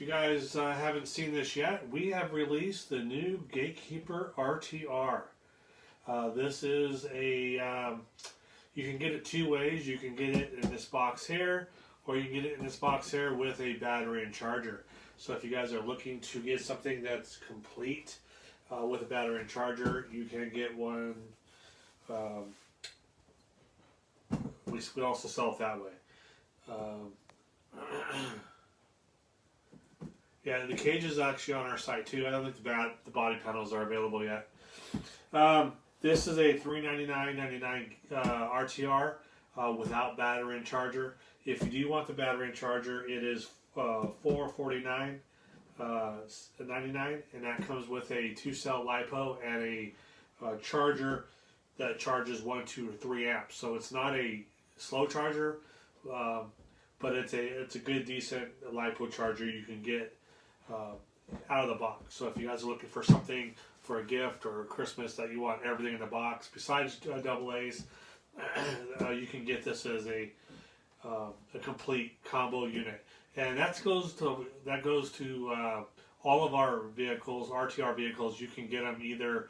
if you guys haven't seen this yet, we have released the new Gatekeeper RTR. This is a, you can get it two ways. You can get it in this box here, or you can get it in this box here with a battery and charger. So if you guys are looking to get something that's complete with a battery and charger, you can get one. We also sell it that way. Yeah, the cage is actually on our site too. I don't think the body panels are available yet. This is a $399.99 RTR without battery and charger. If you do want the battery and charger, it is $449.99, and that comes with a 2-cell LiPo and a charger that charges 1, 2, or 3 amps. So it's not a slow charger, but it's a good, decent LiPo charger you can get out of the box. So if you guys are looking for something for a gift or Christmas that you want everything in the box besides AA's, you can get this as a complete combo unit, and that goes to all of our vehicles, RTR vehicles. You can get them either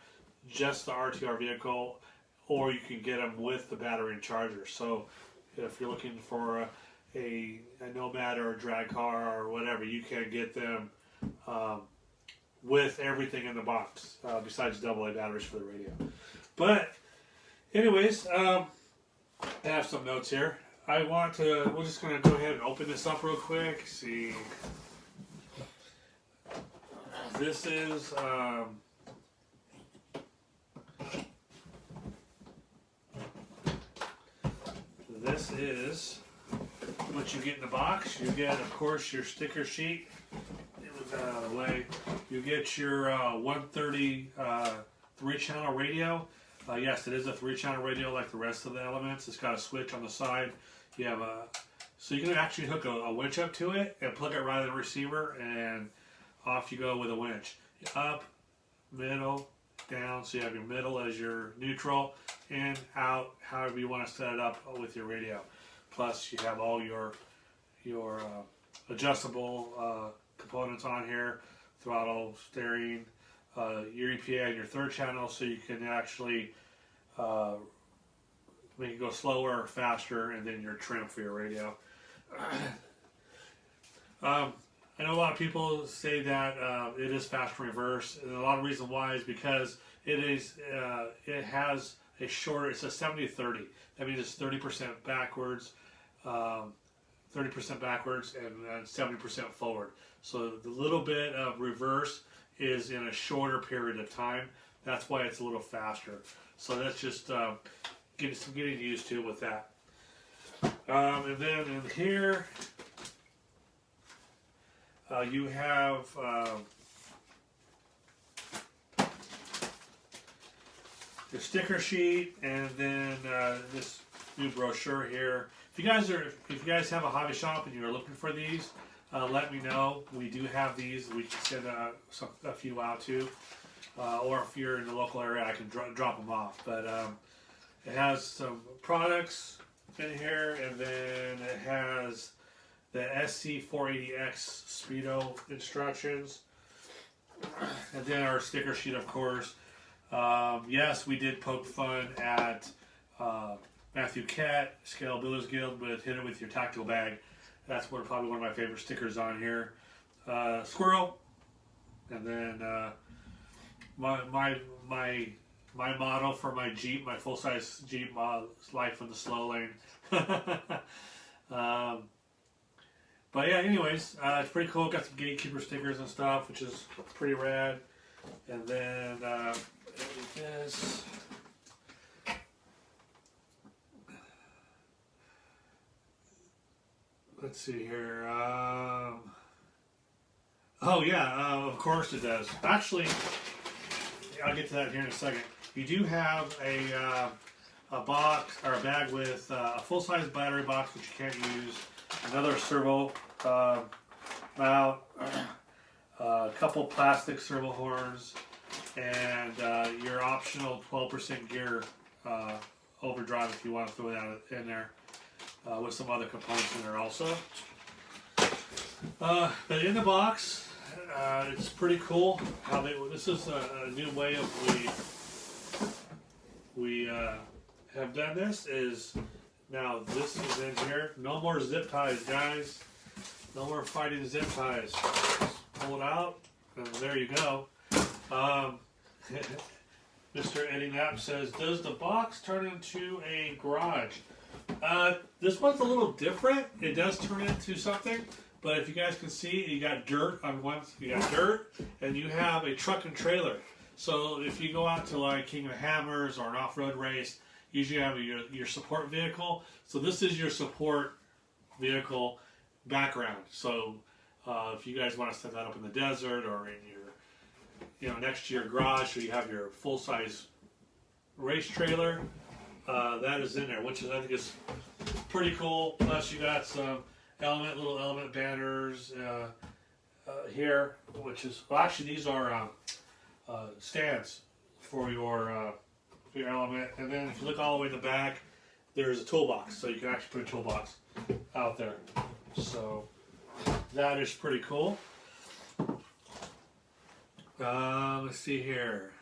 just the RTR vehicle, or you can get them with the battery and charger. So if you're looking for a Nomad or a drag car or whatever, you can get them with everything in the box besides AA batteries for the radio. But anyways, I have some notes here. We're just going to go ahead and open this up real quick. See, this is what you get in the box. You get, of course, your sticker sheet. Out of the way. You get your 130 3-channel radio. Yes, it is a 3-channel radio like the rest of the Elements. It's got a switch on the side. You have so you can actually hook a winch up to it and plug it right in the receiver, and off you go with a winch. Up, middle, down. So you have your middle as your neutral, in, out, however you want to set it up with your radio. Plus, you have all your adjustable components on here: throttle, steering, your EPA, and your 3rd channel, so you can actually make it go slower or faster, and then your trim for your radio. I know a lot of people say that it is fast in reverse, and a lot of reason why is because it has a shorter. It's a 70-30. That means it's 30% backwards. 30% backwards and 70% forward. So the little bit of reverse is in a shorter period of time. That's why it's a little faster. So that's just getting used to with that. And then in here, you have the sticker sheet, and then this new brochure here. If you guys have a hobby shop and you're looking for these, let me know. We do have these. We can send a few out to, or if you're in the local area, I can drop them off. But it has some products in here, and then it has the SC480X Speedo instructions, and then our sticker sheet, of course. Yes, we did poke fun at Matthew Kett, Scale Builders Guild, with Hit It With Your Tactical Bag. That's probably one of my favorite stickers on here. Squirrel, and then my model for my Jeep, my full-size Jeep model, Life from the Slow Lane. But yeah, anyways, it's pretty cool. Got some Gatekeeper stickers and stuff, which is pretty rad. And then this. Let's see here. Oh yeah, of course it does. Actually, I'll get to that here in a second. You do have a box or a bag with a full-size battery box, which you can't use. Another servo mount, a couple plastic servo horns, and your optional 12% gear overdrive if you want to throw that in there. With some other components in there also. But in the box, it's pretty cool how they. This is a new way of we have done this. Is now this is in here. No more zip ties, guys. No more fighting zip ties. Just pull it out, and there you go. Mr. Eddie Knapp says, "Does the box turn into a garage?" This one's a little different. It does turn into something. But if you guys can see, you got dirt on one. You got dirt, and you have a truck and trailer. So if you go out to like King of Hammers or an off-road race, usually you have your support vehicle. So this is your support vehicle background. So if you guys want to set that up in the desert or in your, next to your garage, so you have your full-size race trailer, that is in there, which is I think is pretty cool. Plus you got some little element banners here, which is, well, actually these are stands for your element. And then if you look all the way in the back, there's a toolbox, so you can actually put a toolbox out there. So that is pretty cool. Let's see here.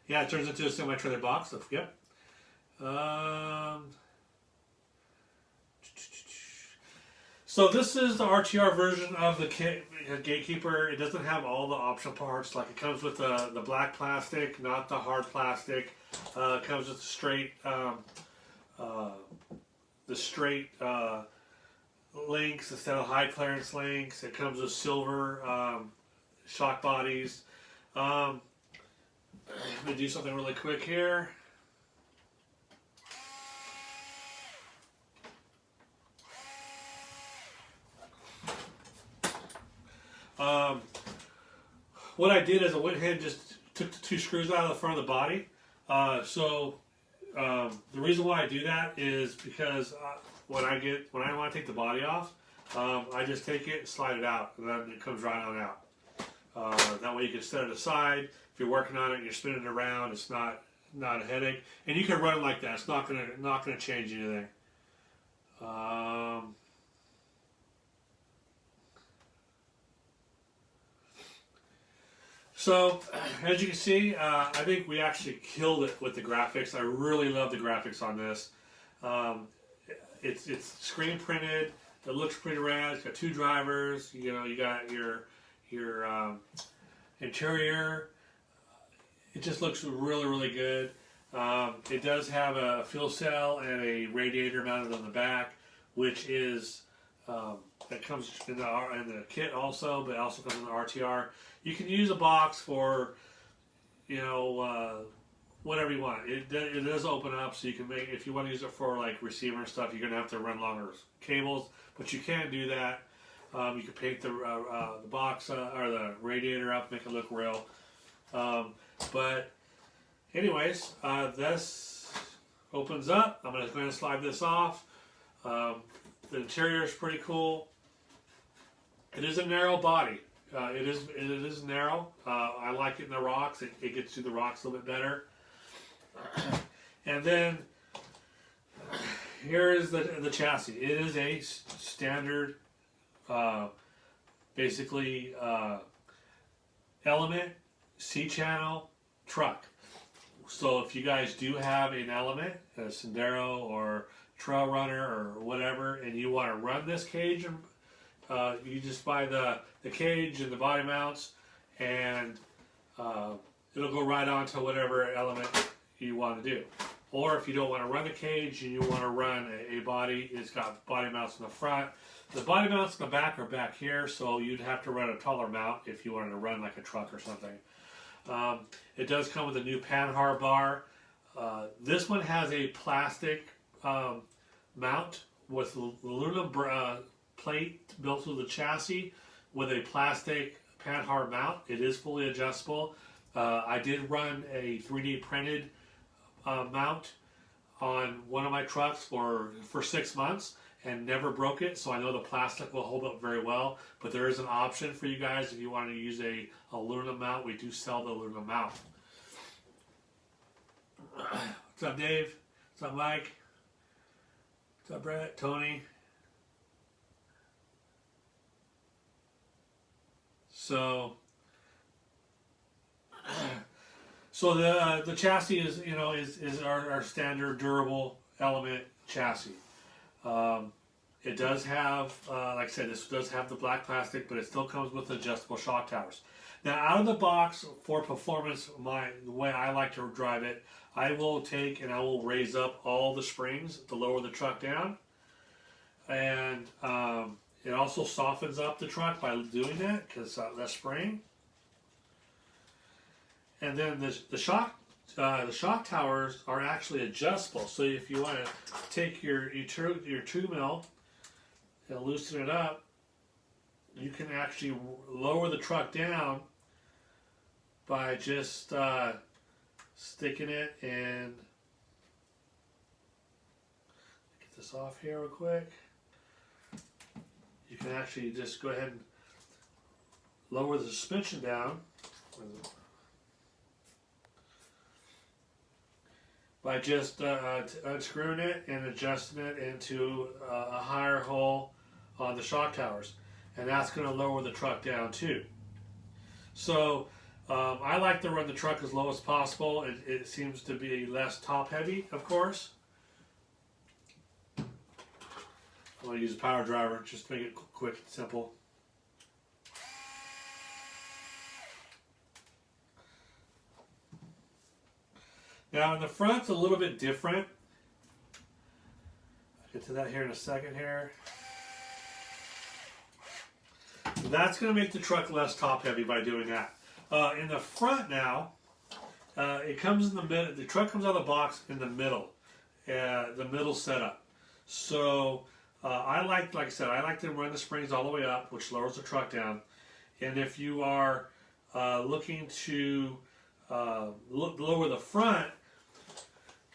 Yeah, it turns into a semi-trailer box. Yep. So this is the RTR version of the Gatekeeper. It doesn't have all the optional parts. Like it comes with the black plastic, not the hard plastic. It comes with the straight links instead of high clearance links. It comes with silver shock bodies. Let me do something really quick here. What I did is I went ahead and just took the 2 screws out of the front of the body. The reason why I do that is because when I want to take the body off, I just take it and slide it out, and then it comes right on out. That way you can set it aside. If you're working on it and you're spinning it around, it's not a headache, and you can run it like that. It's not gonna change anything. So, as you can see, I think we actually killed it with the graphics. I really love the graphics on this. It's screen printed. It looks pretty rad. It's got 2 drivers. You got your interior. It just looks really, really good. It does have a fuel cell and a radiator mounted on the back, which is that comes in the kit also, but it also comes in the RTR. You can use a box for, whatever you want. It does open up, so you can make, if you want to use it for like receiver and stuff, you're going to have to run longer cables, but you can do that. You can paint the box or the radiator up, make it look real. But anyways, this opens up. I'm going to go ahead and slide this off. The interior is pretty cool. It is a narrow body. It is narrow. I like it in the rocks. It gets through the rocks a little bit better. And then here is the chassis. It is a standard, basically element C-channel truck. So if you guys do have an element, a Sendero or Trail Runner or whatever, and you want to run this cage, you just buy the cage and the body mounts, and it'll go right onto whatever element you want to do. Or if you don't want to run the cage and you want to run a body, it's got body mounts in the front. The body mounts in the back are back here, so you'd have to run a taller mount if you wanted to run like a truck or something. It does come with a new panhard bar. This one has a plastic mount with aluminum plate built through the chassis with a plastic panhard mount. It is fully adjustable. I did run a 3D printed mount on one of my trucks for 6 months and never broke it, so I know the plastic will hold up very well. But there is an option for you guys if you want to use a aluminum mount. We do sell the aluminum mount. What's up, Dave? What's up, Mike? What's up, Brett? Tony? So the chassis is is our standard durable element chassis. It does have, like I said, this does have the black plastic, but it still comes with adjustable shock towers. Now, out of the box for performance, the way I like to drive it, I will take and I will raise up all the springs to lower the truck down, and it also softens up the truck by doing that because less spring. And then the shock towers are actually adjustable. So if you want to take your 2 mil and loosen it up, you can actually lower the truck down by just sticking it in. Get this off here real quick. You can actually just go ahead and lower the suspension down by just unscrewing it and adjusting it into a higher hole on the shock towers, and that's going to lower the truck down too. So I like to run the truck as low as possible. It seems to be less top heavy, of course. I'm going to use a power driver just to make it quick and simple. Now in the front, it's a little bit different. I'll get to that here in a second here. That's going to make the truck less top heavy by doing that. In the front now, it comes in the middle. The truck comes out of the box in the middle setup. So like I said, I like to run the springs all the way up, which lowers the truck down. And if you are looking to lower the front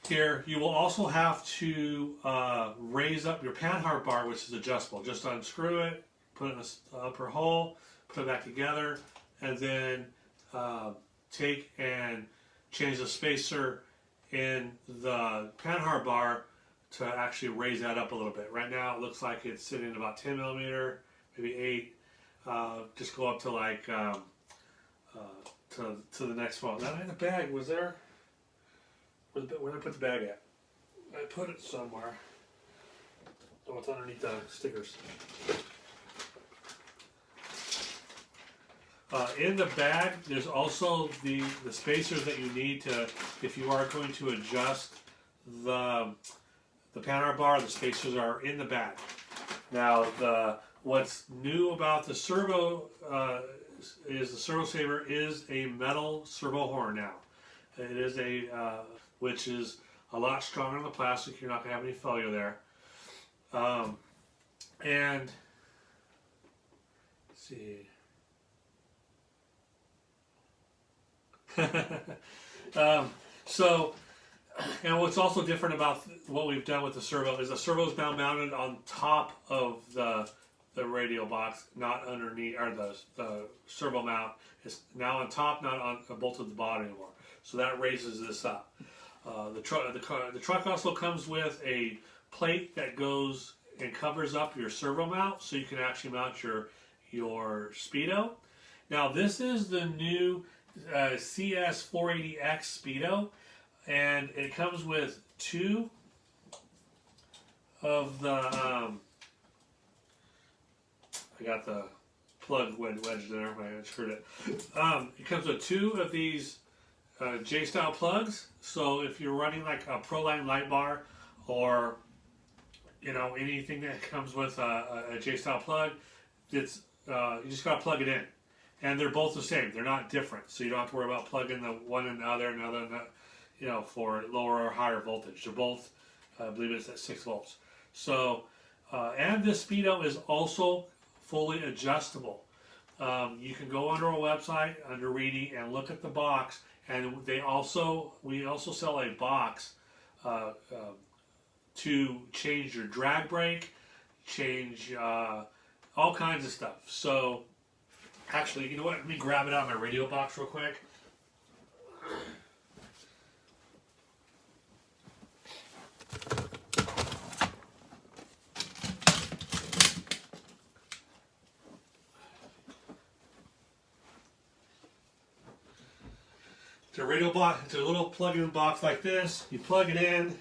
here, you will also have to raise up your panhard bar, which is adjustable. Just unscrew it, put it in the upper hole, put it back together, and then take and change the spacer in the panhard bar to actually raise that up a little bit. Right now it looks like it's sitting at about 10 millimeter, maybe 8. Just go up to like to the next one. That in the bag was there. Where did I put the bag at? I put it somewhere. Oh, it's underneath the stickers. In the bag, there's also the spacers that you need to, if you are going to adjust the panhard bar. The spacers are in the bag. Now, what's new about the servo is the servo saver is a metal servo horn now. It is which is a lot stronger than the plastic. You're not going to have any failure there. And let's see. And what's also different about what we've done with the servo is the servo is now mounted on top of the radial box, not underneath, or the servo mount is now on top, not on bolted to the bottom anymore. So that raises this up. The truck also comes with a plate that goes and covers up your servo mount, so you can actually mount your speedo. Now this is the new CS480X speedo, and it comes with 2 of the I got the plug wedged there. I screwed it. It comes with 2 of these J-style plugs. So if you're running like a Proline light bar, or anything that comes with a J-style plug, it's you just gotta plug it in, and they're both the same. They're not different, so you don't have to worry about plugging the one and the other and the other, for lower or higher voltage. They're both, I believe it's at 6 volts. So, and this speedo is also fully adjustable. You can go under our website, under Reedy, and look at the box. And we also sell a box to change your drag brake, change all kinds of stuff. So, actually, you know what? Let me grab it out of my radio box real quick. It's a radio box. It's a little plug-in box like this. You plug it in,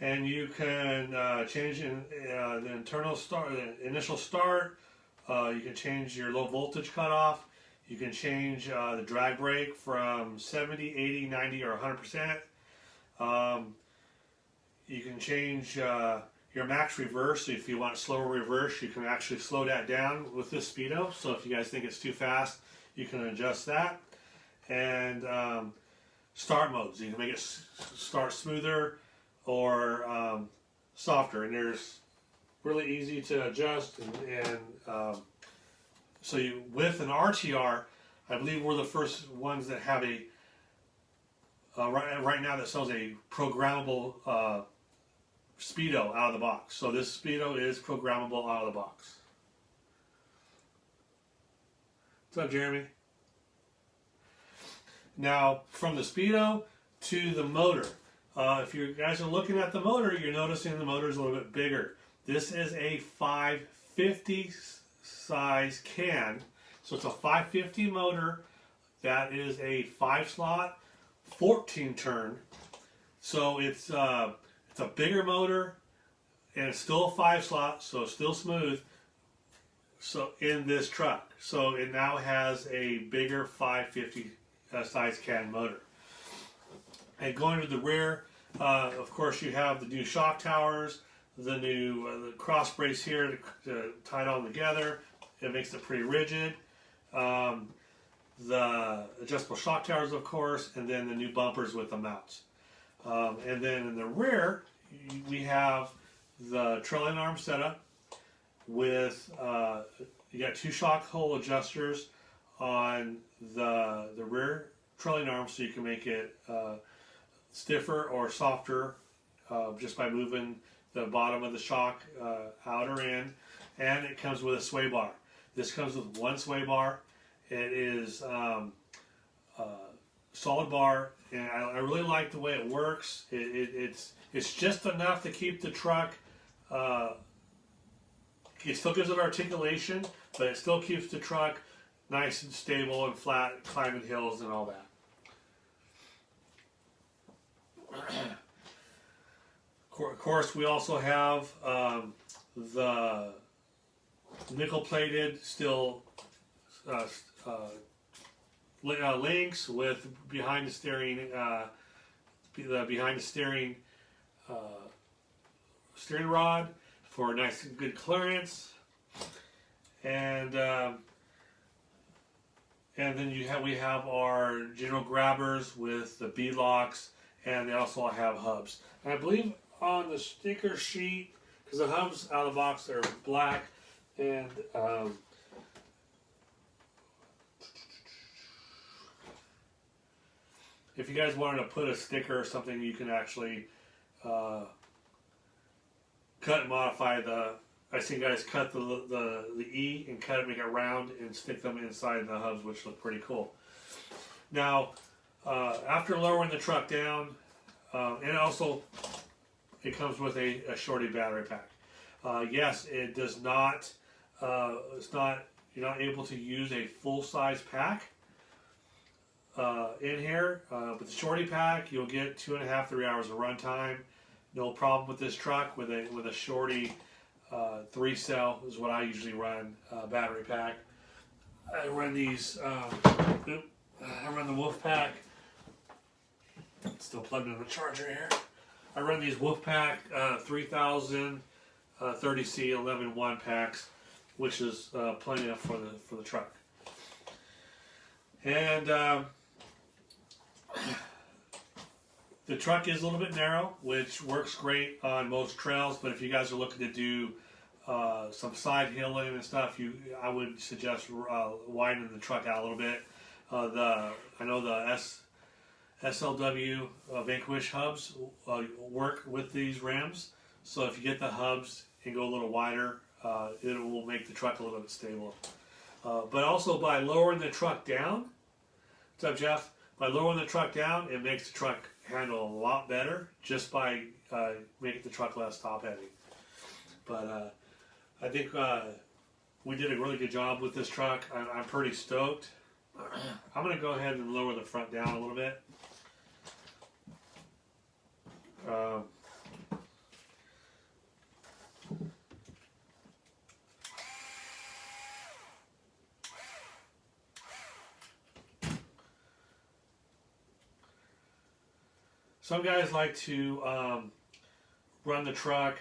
and you can change the internal start, the initial start. You can change your low voltage cutoff. You can change the drag brake from 70, 80, 90, or 100%. You can change your max reverse. So if you want slower reverse, you can actually slow that down with this speedo. So if you guys think it's too fast, you can adjust that. And start modes. You can make it start smoother or softer. And there's really easy to adjust. And so you, with an RTR, I believe we're the first ones that have a right now that sells a programmable speedo out of the box. So this speedo is programmable out of the box. What's up, Jeremy? Now, from the speedo to the motor. If you guys are looking at the motor, you're noticing the motor is a little bit bigger. This is a 550 size can. So it's a 550 motor that is a 5-slot, 14 turn. So it's a bigger motor, and it's still a 5-slot, so it's still smooth. So in this truck, so it now has a bigger 550 size can motor. And going to the rear, of course, you have the new shock towers, the new the cross brace here to tie it all together. It makes it pretty rigid. The adjustable shock towers, of course, and then the new bumpers with the mounts. And then in the rear, we have the trailing arm setup with you got 2 shock hole adjusters on the rear trailing arm, so you can make it stiffer or softer just by moving the bottom of the shock out or in. And it comes with a sway bar. This comes with 1 sway bar. It is solid bar, and I really like the way it works. It's just enough to keep the truck. It still gives it articulation, but it still keeps the truck nice and stable and flat, climbing hills and all that. Of course, we also have the nickel-plated steel links with behind the steering steering rod for nice and good clearance, and then we have our general grabbers with the bead locks, and they also have hubs. And I believe on the sticker sheet, because the hubs out of the box are black, and if you guys wanted to put a sticker or something, you can actually cut and modify the. I see guys cut the E and cut it, make it round, and stick them inside the hubs, which look pretty cool. Now, after lowering the truck down, and also it comes with a shorty battery pack. Yes, it does not. It's not. You're not able to use a full size pack in here. With the shorty pack, you'll get 2.5 to 3 hours of run time. No problem with this truck with a shorty 3-cell is what I usually run battery pack. I run these. I run the Wolfpack. Still plugged in the charger here. I run these Wolfpack 3000 30C 11-1 packs, which is plenty enough for the truck. And the truck is a little bit narrow, which works great on most trails. But if you guys are looking to do some side hilling and stuff, I would suggest widening the truck out a little bit. I know the SLW Vanquish hubs work with these rims, so if you get the hubs and go a little wider, it will make the truck a little bit stable. But also by lowering the truck down, what's up, Jeff? By lowering the truck down, it makes the truck handle a lot better just by making the truck less top heavy. But I think we did a really good job with this truck. I'm pretty stoked. I'm going to go ahead and lower the front down a little bit. Some guys like to run the truck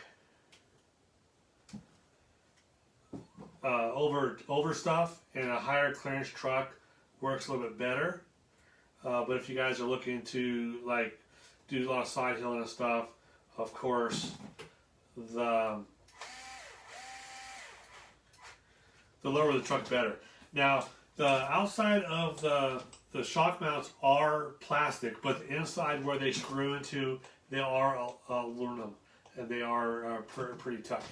over stuff, and a higher clearance truck works a little bit better. But if you guys are looking to like do a lot of side hilling and stuff, of course, the lower the truck, better. Now, the outside of the shock mounts are plastic, but the inside where they screw into, they are aluminum, and they are pretty tough.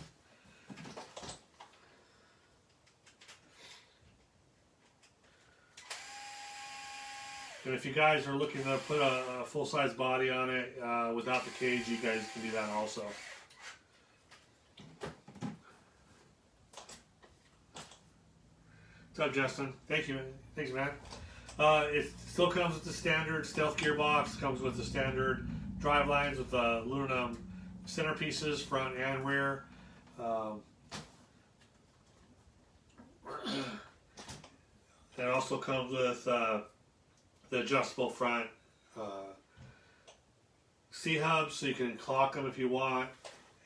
And if you guys are looking to put a full-size body on it without the cage, you guys can do that also. What's up, Justin? Thank you. Thanks, man. It still comes with the standard stealth gearbox. Comes with the standard drive lines with the aluminum centerpieces, front and rear. It also comes with the adjustable front C-hubs, so you can clock them if you want,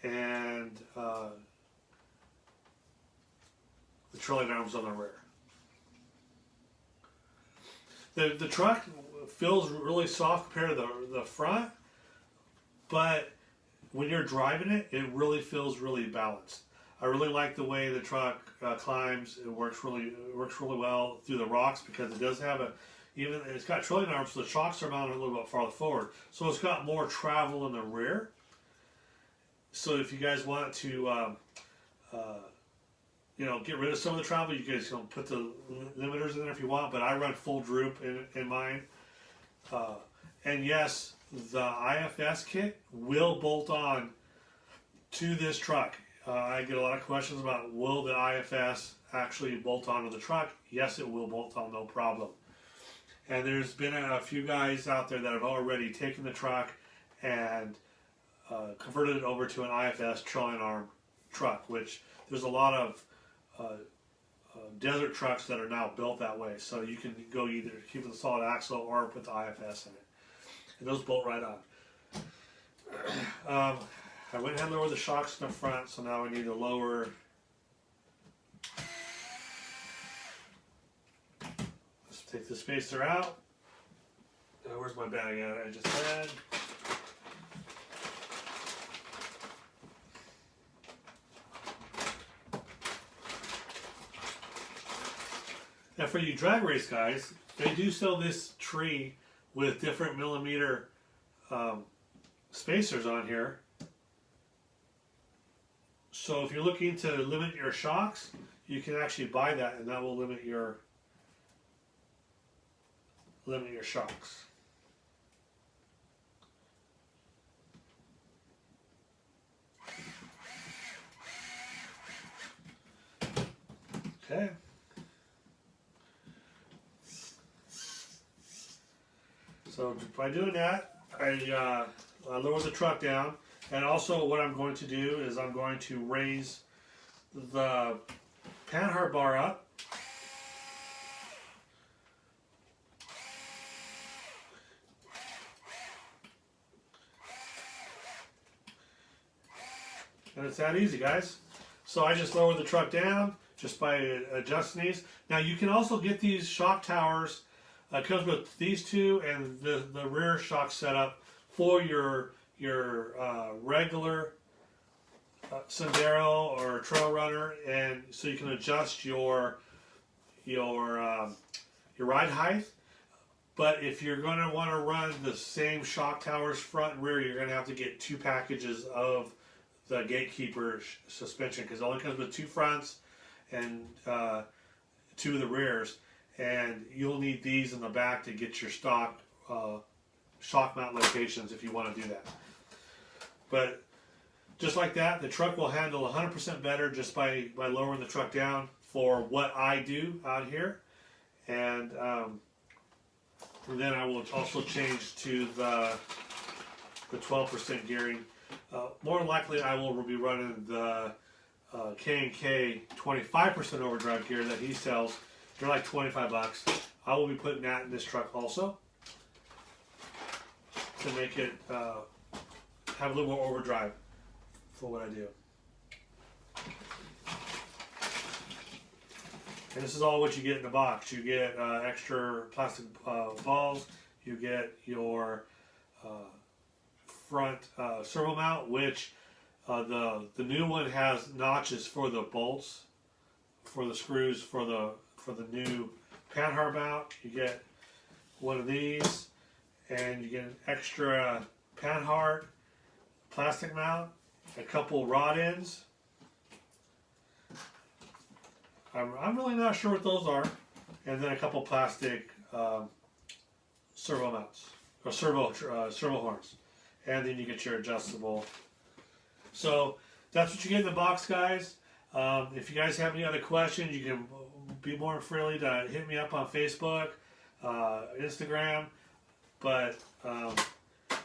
and the trolling arms on the rear. The truck feels really soft compared to the front, but when you're driving it, it really feels really balanced. I really like the way the truck climbs. It works really well through the rocks, because it does have it's got trolling arms, so the shocks are mounted a little bit farther forward. So it's got more travel in the rear. So if you guys want to get rid of some of the travel, you guys can put the limiters in there if you want, but I run full droop in mine. And yes, the IFS kit will bolt on to this truck. I get a lot of questions about, will the IFS actually bolt onto the truck? Yes, it will bolt on, no problem. And there's been a few guys out there that have already taken the truck and converted it over to an IFS trolling arm truck, which there's a lot of desert trucks that are now built that way. So you can go either keep it a solid axle or put the IFS in it. And those bolt right on. I went ahead and lowered the shocks in the front, so now we need to lower. Let's take the spacer out. Where's my bag at? I just had. Now for you drag race guys, they do sell this tree with different millimeter spacers on here. So if you're looking to limit your shocks, you can actually buy that, and that will limit your shocks. Okay. So by doing that, I lower the truck down, and also what I'm going to do is I'm going to raise the panhard bar up. And it's that easy, guys. So I just lower the truck down just by adjusting these. Now you can also get these shock towers. It comes with these two and the rear shock setup for your regular Sendero or trail runner, and so you can adjust your ride height. But if you're going to want to run the same shock towers front and rear, you're going to have to get two packages of the Gatekeeper suspension, because it only comes with two fronts and two of the rears, and you'll need these in the back to get your stock shock mount locations if you want to do that. But just like that, the truck will handle 100% better just by lowering the truck down for what I do out here. and then I will also change to the 12% gearing. More than likely, I will be running the K&K 25% overdrive gear that he sells. They're like 25 bucks. I will be putting that in this truck also to make it have a little more overdrive for what I do. And this is all what you get in the box. You get extra plastic balls. You get your front servo mount, which the new one has notches for the bolts, for the screws, for the new panhard mount. You get one of these, and you get an extra panhard plastic mount, a couple rod ends. I'm really not sure what those are, and then a couple plastic servo mounts or servo horns, and then you get your adjustable. So that's what you get in the box, guys. If you guys have any other questions, you can be more freely to hit me up on Facebook, Instagram. But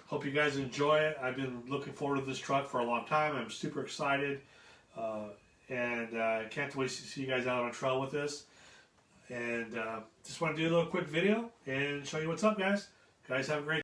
hope you guys enjoy it. I've been looking forward to this truck for a long time. I'm super excited. And can't wait to see you guys out on trail with this. And just want to do a little quick video and show you what's up, guys. Guys, have a great